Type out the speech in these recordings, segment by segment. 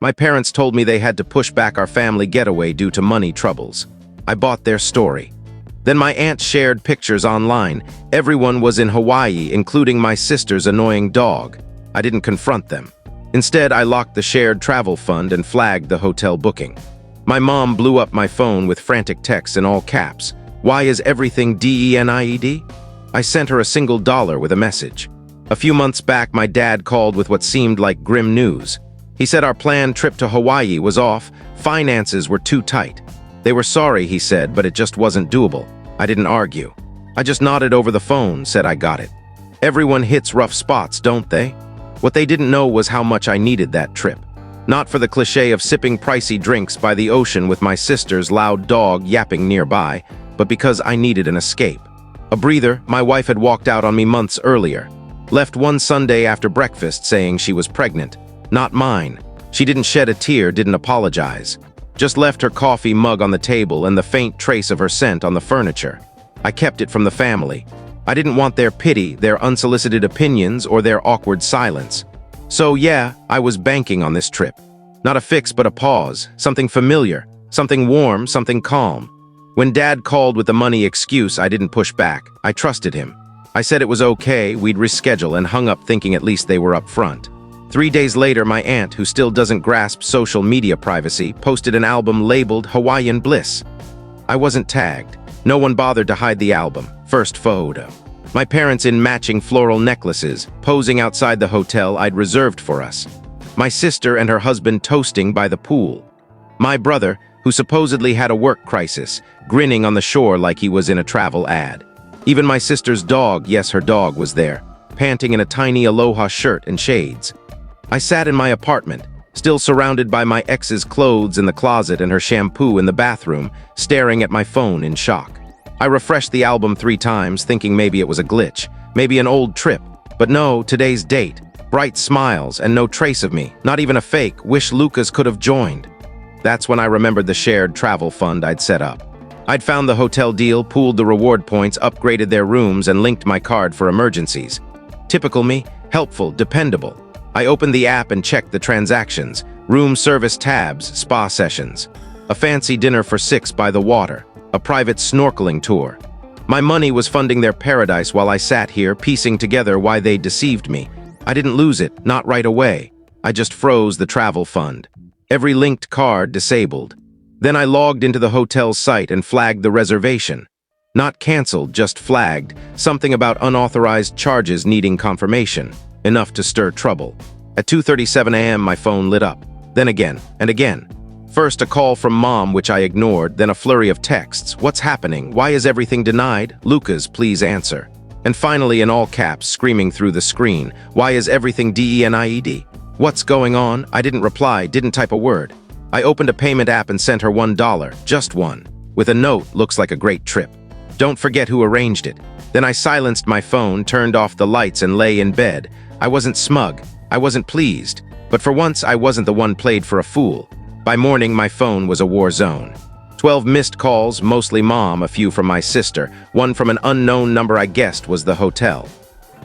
My parents told me they had to push back our family getaway due to money troubles. I bought their story. Then my aunt shared pictures online. Everyone was in Hawaii, including my sister's annoying dog. I didn't confront them. Instead, I locked the shared travel fund and flagged the hotel booking. My mom blew up my phone with frantic texts in all caps. "Why is everything DENIED?" I sent her a single dollar with a message. A few months back, my dad called with what seemed like grim news. He said our planned trip to Hawaii was off, finances were too tight. They were sorry, he said, but it just wasn't doable. I didn't argue. I just nodded over the phone, said I got it. Everyone hits rough spots, don't they? What they didn't know was how much I needed that trip. Not for the cliche of sipping pricey drinks by the ocean with my sister's loud dog yapping nearby, but because I needed an escape. A breather. My wife had walked out on me months earlier. Left one Sunday after breakfast saying she was pregnant. Not mine. She didn't shed a tear, didn't apologize. Just left her coffee mug on the table and the faint trace of her scent on the furniture. I kept it from the family. I didn't want their pity, their unsolicited opinions, or their awkward silence. So yeah, I was banking on this trip. Not a fix, but a pause. Something familiar. Something warm, something calm. When Dad called with the money excuse, I didn't push back. I trusted him. I said it was okay, we'd reschedule, and hung up thinking at least they were up front. 3 days later, my aunt, who still doesn't grasp social media privacy, posted an album labeled Hawaiian Bliss. I wasn't tagged. No one bothered to hide the album. First photo. My parents in matching floral necklaces, posing outside the hotel I'd reserved for us. My sister and her husband toasting by the pool. My brother, who supposedly had a work crisis, grinning on the shore like he was in a travel ad. Even my sister's dog, yes, her dog was there, panting in a tiny Aloha shirt and shades. I sat in my apartment, still surrounded by my ex's clothes in the closet and her shampoo in the bathroom, staring at my phone in shock. I refreshed the album 3 times, thinking maybe it was a glitch, maybe an old trip. But no, today's date, bright smiles, and no trace of me, not even a fake, wish Lucas could have joined. That's when I remembered the shared travel fund I'd set up. I'd found the hotel deal, pooled the reward points, upgraded their rooms, and linked my card for emergencies. Typical me, helpful, dependable. I opened the app and checked the transactions, room service tabs, spa sessions, a fancy dinner for 6 by the water, a private snorkeling tour. My money was funding their paradise while I sat here piecing together why they deceived me. I didn't lose it, not right away. I just froze the travel fund. Every linked card disabled. Then I logged into the hotel's site and flagged the reservation. Not canceled, just flagged, something about unauthorized charges needing confirmation. Enough to stir trouble. At 2:37 a.m. my phone lit up. Then again, and again. First a call from Mom, which I ignored, then a flurry of texts. What's happening? Why is everything denied? Lucas, please answer. And finally, in all caps, screaming through the screen, why is everything DENIED? What's going on? I didn't reply, didn't type a word. I opened a payment app and sent her $1, just one, with a note, looks like a great trip. Don't forget who arranged it. Then I silenced my phone, turned off the lights, and lay in bed. I wasn't smug. I wasn't pleased. But for once, I wasn't the one played for a fool. By morning, my phone was a war zone. 12 missed calls, mostly Mom, a few from my sister, one from an unknown number I guessed was the hotel.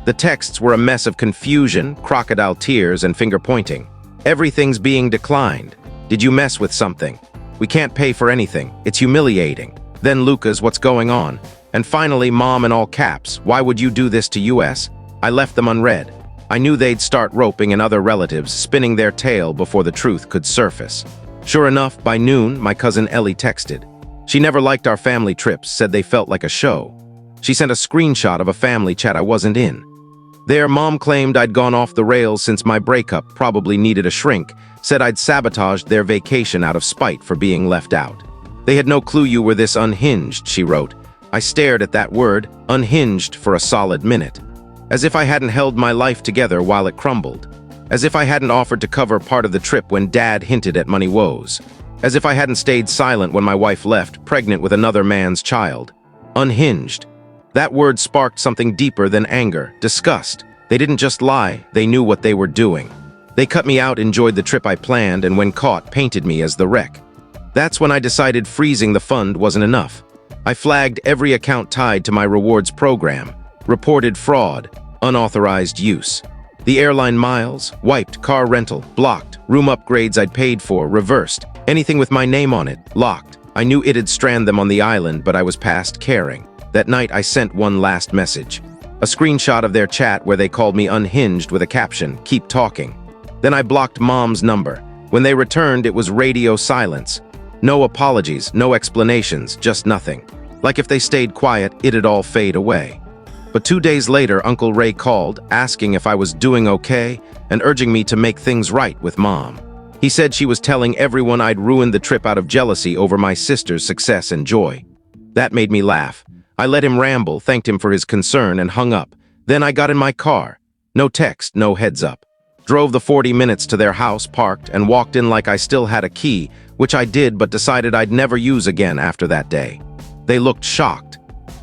The texts were a mess of confusion, crocodile tears, and finger-pointing. Everything's being declined. Did you mess with something? We can't pay for anything. It's humiliating. Then Lucas, what's going on? And finally, Mom in all caps, why would you do this to us? I left them unread. I knew they'd start roping in other relatives, spinning their tale before the truth could surface. Sure enough, by noon, my cousin Ellie texted. She never liked our family trips, said they felt like a show. She sent a screenshot of a family chat I wasn't in. There, Mom claimed I'd gone off the rails since my breakup, probably needed a shrink, said I'd sabotaged their vacation out of spite for being left out. They had no clue you were this unhinged, she wrote. I stared at that word, unhinged, for a solid minute. As if I hadn't held my life together while it crumbled. As if I hadn't offered to cover part of the trip when Dad hinted at money woes. As if I hadn't stayed silent when my wife left, pregnant with another man's child. Unhinged. That word sparked something deeper than anger, disgust. They didn't just lie, they knew what they were doing. They cut me out, enjoyed the trip I planned, and when caught, painted me as the wreck. That's when I decided freezing the fund wasn't enough. I flagged every account tied to my rewards program. Reported fraud, unauthorized use. The airline miles, wiped, car rental, blocked, room upgrades I'd paid for, reversed. Anything with my name on it, locked. I knew it'd strand them on the island, but I was past caring. That night, I sent one last message. A screenshot of their chat where they called me unhinged with a caption, "Keep talking." Then I blocked Mom's number. When they returned, it was radio silence. No apologies, no explanations, just nothing. Like if they stayed quiet, it'd all fade away. But 2 days later, Uncle Ray called, asking if I was doing okay and urging me to make things right with Mom. He said she was telling everyone I'd ruined the trip out of jealousy over my sister's success and joy. That made me laugh. I let him ramble, thanked him for his concern, and hung up. Then I got in my car. No text, no heads up. Drove the 40 minutes to their house, parked, and walked in like I still had a key, which I did but decided I'd never use again after that day. They looked shocked.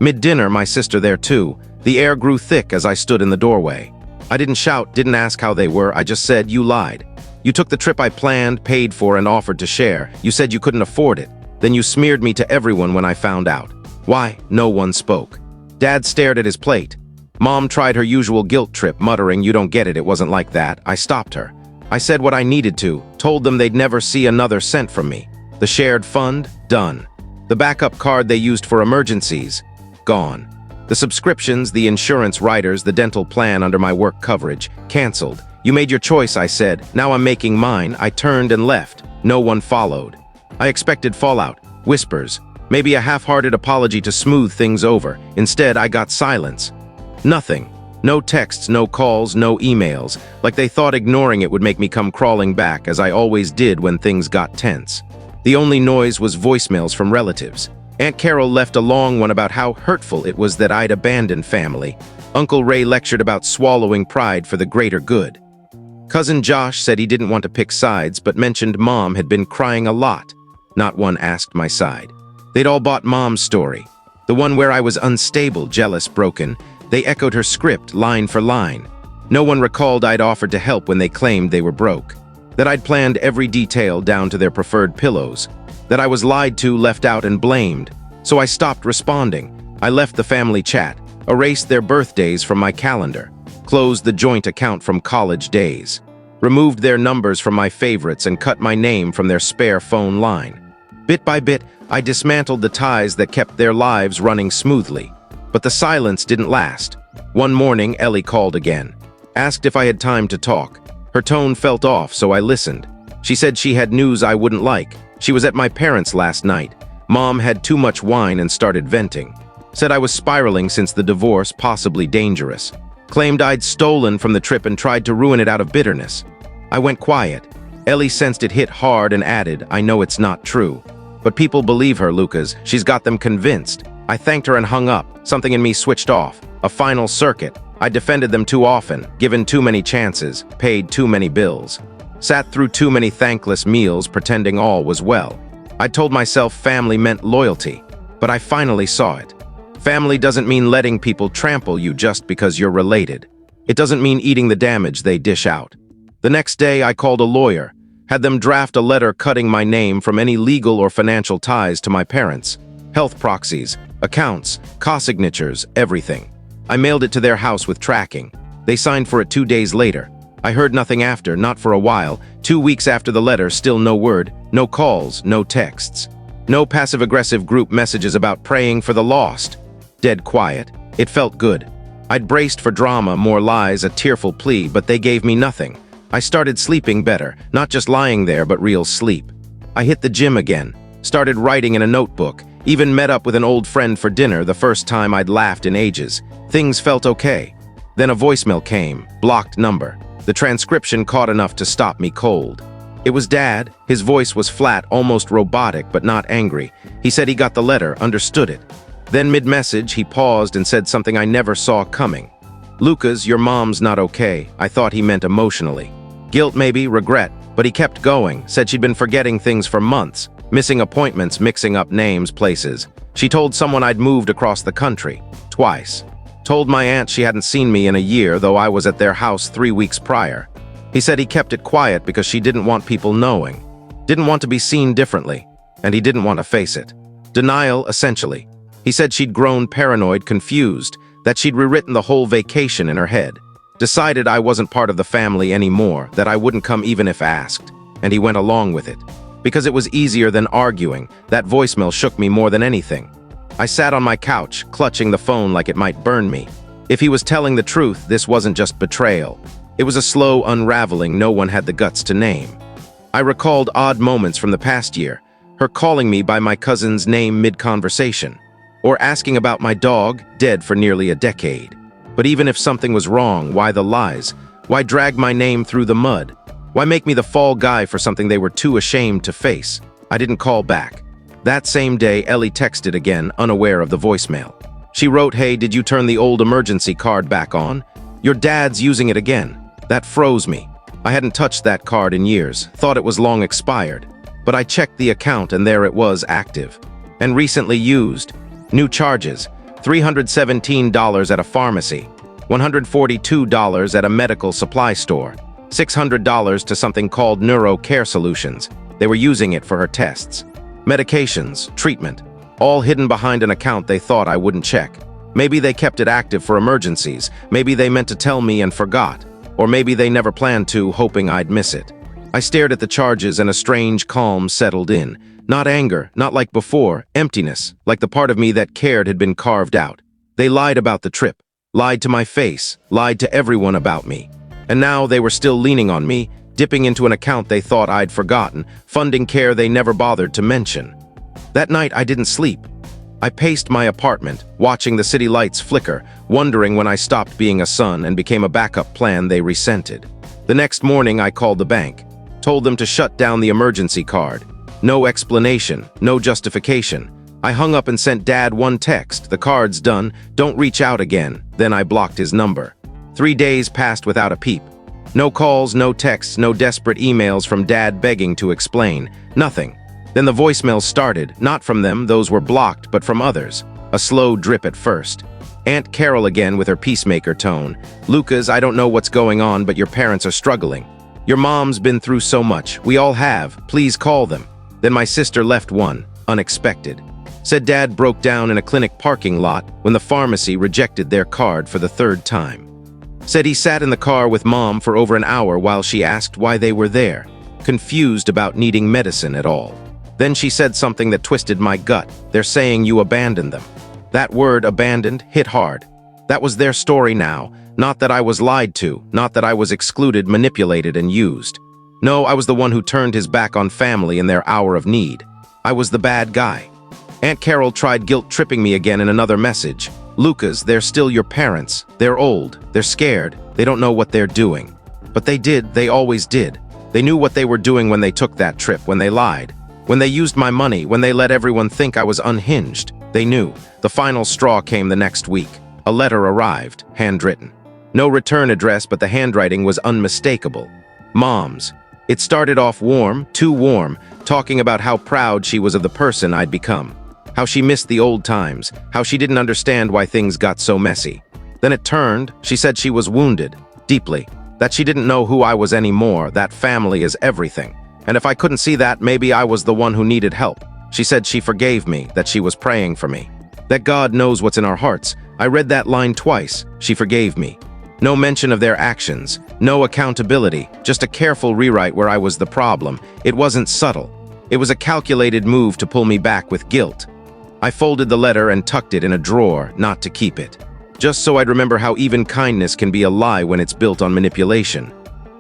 Mid-dinner, my sister there too. The air grew thick as I stood in the doorway. I didn't shout, didn't ask how they were, I just said, "You lied. You took the trip I planned, paid for, and offered to share. You said you couldn't afford it. Then you smeared me to everyone when I found out." Why? No one spoke. Dad stared at his plate. Mom tried her usual guilt trip, muttering, "You don't get it, it wasn't like that." I stopped her. I said what I needed to, told them they'd never see another cent from me. The shared fund? Done. The backup card they used for emergencies? Gone. The subscriptions, the insurance riders, the dental plan under my work coverage? Canceled. "You made your choice," I said. "Now I'm making mine." I turned and left. No one followed. I expected fallout, whispers, maybe a half-hearted apology to smooth things over. Instead, I got silence. Nothing. No texts, no calls, no emails, like they thought ignoring it would make me come crawling back, as I always did when things got tense. The only noise was voicemails from relatives. Aunt Carol left a long one about how hurtful it was that I'd abandoned family. Uncle Ray lectured about swallowing pride for the greater good. Cousin Josh said he didn't want to pick sides, but mentioned Mom had been crying a lot. Not one asked my side. They'd all bought Mom's story. The one where I was unstable, jealous, broken. They echoed her script, line for line. No one recalled I'd offered to help when they claimed they were broke. That I'd planned every detail down to their preferred pillows. That I was lied to, left out, and blamed. So I stopped responding. I left the family chat, erased their birthdays from my calendar, closed the joint account from college days, removed their numbers from my favorites, and cut my name from their spare phone line. Bit by bit, I dismantled the ties that kept their lives running smoothly. But the silence didn't last. One morning, Ellie called again. Asked if I had time to talk. Her tone felt off, so I listened. She said she had news I wouldn't like. She was at my parents' last night. Mom had too much wine and started venting. Said I was spiraling since the divorce, possibly dangerous. Claimed I'd stolen from the trip and tried to ruin it out of bitterness. I went quiet. Ellie sensed it hit hard and added, "I know it's not true. But people believe her, Lucas. She's got them convinced." I thanked her and hung up. Something in me switched off. A final circuit. I defended them too often, given too many chances, paid too many bills. Sat through too many thankless meals pretending all was well. I told myself family meant loyalty, but I finally saw it. Family doesn't mean letting people trample you just because you're related. It doesn't mean eating the damage they dish out. The next day, I called a lawyer, had them draft a letter cutting my name from any legal or financial ties to my parents. Health proxies, accounts, co-signatures, everything. I mailed it to their house with tracking. They signed for it 2 days later. I heard nothing after, not for a while. 2 weeks after the letter, still no word, no calls, no texts. No passive-aggressive group messages about praying for the lost. Dead quiet. It felt good. I'd braced for drama, more lies, a tearful plea, but they gave me nothing. I started sleeping better, not just lying there, but real sleep. I hit the gym again, started writing in a notebook, even met up with an old friend for dinner, the first time I'd laughed in ages. Things felt okay. Then a voicemail came, blocked number. The transcription caught enough to stop me cold. It was Dad. His voice was flat, almost robotic, but not angry. He said he got the letter, understood it. Then mid-message, he paused and said something I never saw coming. "Lucas, your mom's not okay." I thought he meant emotionally. Guilt maybe, regret, but he kept going, said she'd been forgetting things for months, missing appointments, mixing up names, places. She told someone I'd moved across the country, twice. Told my aunt she hadn't seen me in a year, though I was at their house 3 weeks prior. He said he kept it quiet because she didn't want people knowing. Didn't want to be seen differently, and he didn't want to face it. Denial, essentially. He said she'd grown paranoid, confused, that she'd rewritten the whole vacation in her head. Decided I wasn't part of the family anymore, that I wouldn't come even if asked, and he went along with it. Because it was easier than arguing, that voicemail shook me more than anything. I sat on my couch, clutching the phone like it might burn me. If he was telling the truth, this wasn't just betrayal. It was a slow unraveling no one had the guts to name. I recalled odd moments from the past year, her calling me by my cousin's name mid-conversation, or asking about my dog, dead for nearly a decade. But even if something was wrong, why the lies? Why drag my name through the mud? Why make me the fall guy for something they were too ashamed to face? I didn't call back. That same day, Ellie texted again, unaware of the voicemail. She wrote, "Hey, did you turn the old emergency card back on? Your dad's using it again." That froze me. I hadn't touched that card in years, thought it was long expired. But I checked the account and there it was, active. And recently used. New charges, $317 at a pharmacy, $142 at a medical supply store, $600 to something called Neuro Care Solutions. They were using it for her tests. Medications, treatment, all hidden behind an account they thought I wouldn't check. Maybe they kept it active for emergencies. Maybe they meant to tell me and forgot. Or maybe they never planned to, hoping I'd miss it. I stared at the charges and a strange calm settled in. Not anger, not like before, emptiness, like the part of me that cared had been carved out. They lied about the trip, lied to my face, lied to everyone about me. And now they were still leaning on me, dipping into an account they thought I'd forgotten, funding care they never bothered to mention. That night I didn't sleep. I paced my apartment, watching the city lights flicker, wondering when I stopped being a son and became a backup plan they resented. The next morning I called the bank, told them to shut down the emergency card. No explanation, no justification. I hung up and sent Dad one text, "The card's done, don't reach out again." Then I blocked his number. 3 days passed without a peep. No calls, no texts, no desperate emails from Dad begging to explain. Nothing. Then the voicemails started, not from them, those were blocked, but from others. A slow drip at first. Aunt Carol again with her peacemaker tone. "Lucas, I don't know what's going on, but your parents are struggling. Your mom's been through so much. We all have. Please call them." Then my sister left one, unexpected. Said Dad broke down in a clinic parking lot when the pharmacy rejected their card for the 3rd time. Said he sat in the car with Mom for over an hour while she asked why they were there, confused about needing medicine at all. Then she said something that twisted my gut. "They're saying you abandoned them." That word, abandoned, hit hard. That was their story now. Not that I was lied to, not that I was excluded, manipulated, and used. No, I was the one who turned his back on family in their hour of need. I was the bad guy. Aunt Carol tried guilt-tripping me again in another message. "Lucas, they're still your parents. They're old. They're scared. They don't know what they're doing." But they did. They always did. They knew what they were doing when they took that trip, when they lied. When they used my money, when they let everyone think I was unhinged. They knew. The final straw came the next week. A letter arrived, handwritten. No return address, but the handwriting was unmistakable. Mom's. It started off warm, too warm, talking about how proud she was of the person I'd become. How she missed the old times, how she didn't understand why things got so messy. Then it turned, she said she was wounded, deeply, that she didn't know who I was anymore, that family is everything. And if I couldn't see that, maybe I was the one who needed help. She said she forgave me, that she was praying for me. That God knows what's in our hearts. I read that line twice. She forgave me. No mention of their actions, no accountability, just a careful rewrite where I was the problem. It wasn't subtle. It was a calculated move to pull me back with guilt. I folded the letter and tucked it in a drawer, not to keep it. Just so I'd remember how even kindness can be a lie when it's built on manipulation.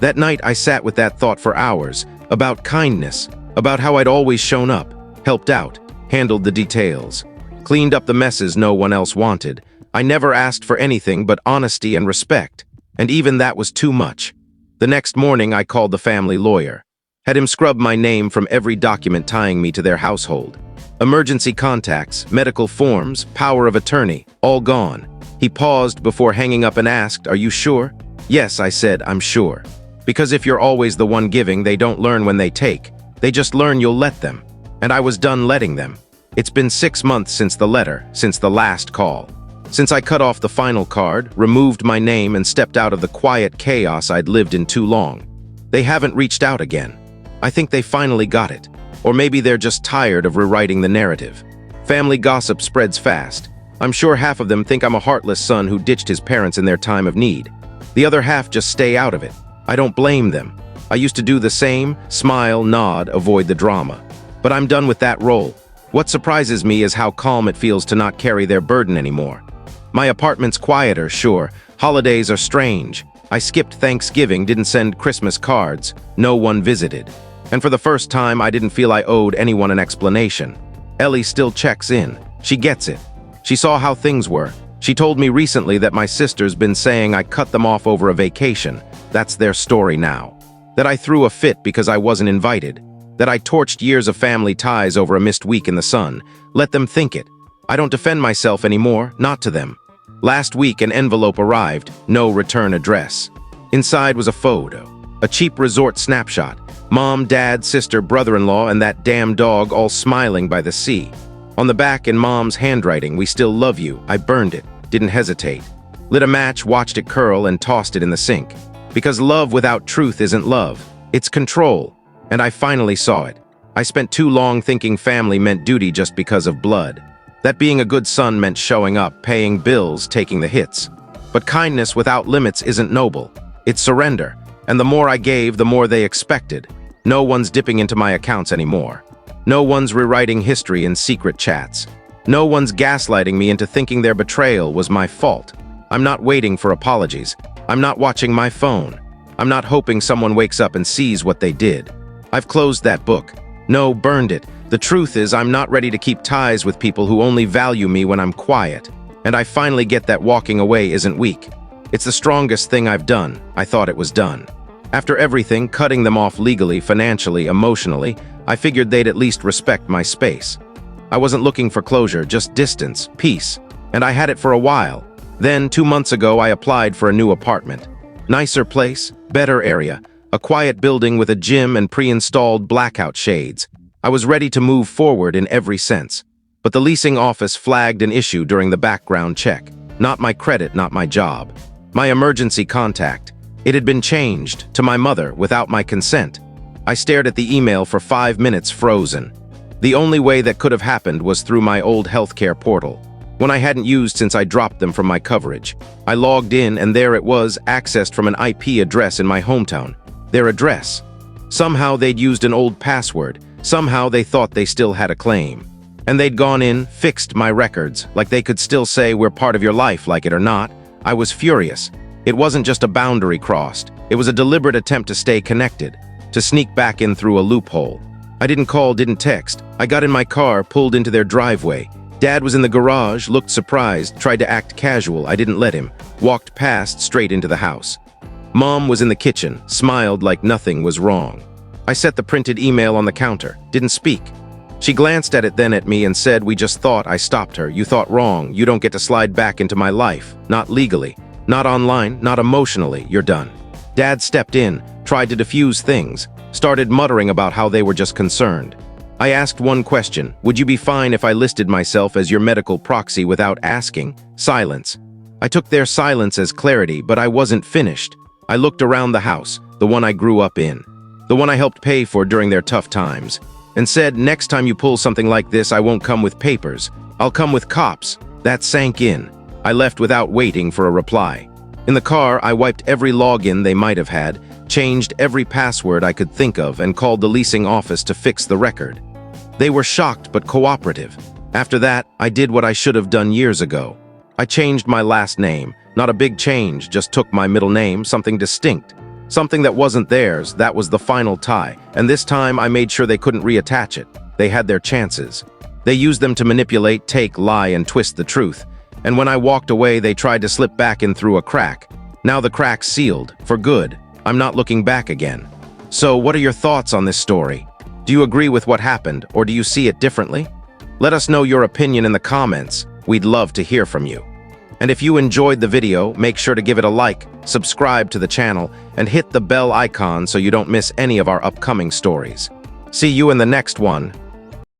That night I sat with that thought for hours, about kindness, about how I'd always shown up, helped out, handled the details, cleaned up the messes no one else wanted. I never asked for anything but honesty and respect, and even that was too much. The next morning I called the family lawyer, had him scrub my name from every document tying me to their household. Emergency contacts, medical forms, power of attorney, all gone. He paused before hanging up and asked, "Are you sure?" "Yes," I said, "I'm sure." Because if you're always the one giving, they don't learn when they take. They just learn you'll let them. And I was done letting them. It's been 6 months since the letter, since the last call. Since I cut off the final card, removed my name, and stepped out of the quiet chaos I'd lived in too long. They haven't reached out again. I think they finally got it. Or maybe they're just tired of rewriting the narrative. Family gossip spreads fast. I'm sure half of them think I'm a heartless son who ditched his parents in their time of need. The other half just stay out of it. I don't blame them. I used to do the same, smile, nod, avoid the drama. But I'm done with that role. What surprises me is how calm it feels to not carry their burden anymore. My apartment's quieter, sure. Holidays are strange. I skipped Thanksgiving, didn't send Christmas cards. No one visited. And for the first time, I didn't feel I owed anyone an explanation. Ellie still checks in. She gets it. She saw how things were. She told me recently that my sister's been saying I cut them off over a vacation. That's their story now. That I threw a fit because I wasn't invited. That I torched years of family ties over a missed week in the sun. Let them think it. I don't defend myself anymore, not to them. Last week, an envelope arrived, no return address. Inside was a photo, a cheap resort snapshot. Mom, dad, sister, brother-in-law, and that damn dog all smiling by the sea. On the back in Mom's handwriting, "We still love you." I burned it, didn't hesitate. Lit a match, watched it curl, and tossed it in the sink. Because love without truth isn't love. It's control. And I finally saw it. I spent too long thinking family meant duty just because of blood. That being a good son meant showing up, paying bills, taking the hits. But kindness without limits isn't noble. It's surrender. And the more I gave, the more they expected. No one's dipping into my accounts anymore. No one's rewriting history in secret chats. No one's gaslighting me into thinking their betrayal was my fault. I'm not waiting for apologies. I'm not watching my phone. I'm not hoping someone wakes up and sees what they did. I've closed that book. No, burned it. The truth is, I'm not ready to keep ties with people who only value me when I'm quiet. And I finally get that walking away isn't weak. It's the strongest thing I've done. I thought it was done. After everything, cutting them off legally, financially, emotionally, I figured they'd at least respect my space. I wasn't looking for closure, just distance, peace. And I had it for a while. Then, 2 months ago, I applied for a new apartment. Nicer place, better area, a quiet building with a gym and pre-installed blackout shades. I was ready to move forward in every sense. But the leasing office flagged an issue during the background check. Not my credit, not my job. My emergency contact. It had been changed to my mother without my consent. I stared at the email for 5 minutes, frozen. The only way that could have happened was through my old healthcare portal, one I hadn't used since I dropped them from my coverage. I logged in and there it was, accessed from an IP address in my hometown. Their address. Somehow they'd used an old password. Somehow they thought they still had a claim. And they'd gone in, fixed my records, like they could still say we're part of your life, like it or not. I was furious. It wasn't just a boundary crossed. It was a deliberate attempt to stay connected, to sneak back in through a loophole. I didn't call, didn't text. I got in my car, pulled into their driveway. Dad was in the garage, looked surprised, tried to act casual. I didn't let him. Walked past, straight into the house. Mom was in the kitchen, smiled like nothing was wrong. I set the printed email on the counter, didn't speak. She glanced at it, then at me, and said, "We just thought." I stopped her. "You thought wrong. You don't get to slide back into my life. Not legally. Not online, not emotionally. You're done." Dad stepped in, tried to diffuse things, started muttering about how they were just concerned. I asked one question: would you be fine if I listed myself as your medical proxy without asking? Silence. I took their silence as clarity, but I wasn't finished. I looked around the house, the one I grew up in, the one I helped pay for during their tough times, and said, "Next time you pull something like this, I won't come with papers. I'll come with cops." That sank in. I left without waiting for a reply. In the car, I wiped every login they might have had, changed every password I could think of, and called the leasing office to fix the record. They were shocked but cooperative. After that, I did what I should have done years ago. I changed my last name. Not a big change, just took my middle name, something distinct. Something that wasn't theirs. That was the final tie. And this time, I made sure they couldn't reattach it. They had their chances. They used them to manipulate, take, lie, and twist the truth. And when I walked away, they tried to slip back in through a crack. Now the crack's sealed, for good. I'm not looking back again. So, what are your thoughts on this story? Do you agree with what happened, or do you see it differently? Let us know your opinion in the comments. We'd love to hear from you. And if you enjoyed the video, make sure to give it a like, subscribe to the channel, and hit the bell icon so you don't miss any of our upcoming stories. See you in the next one.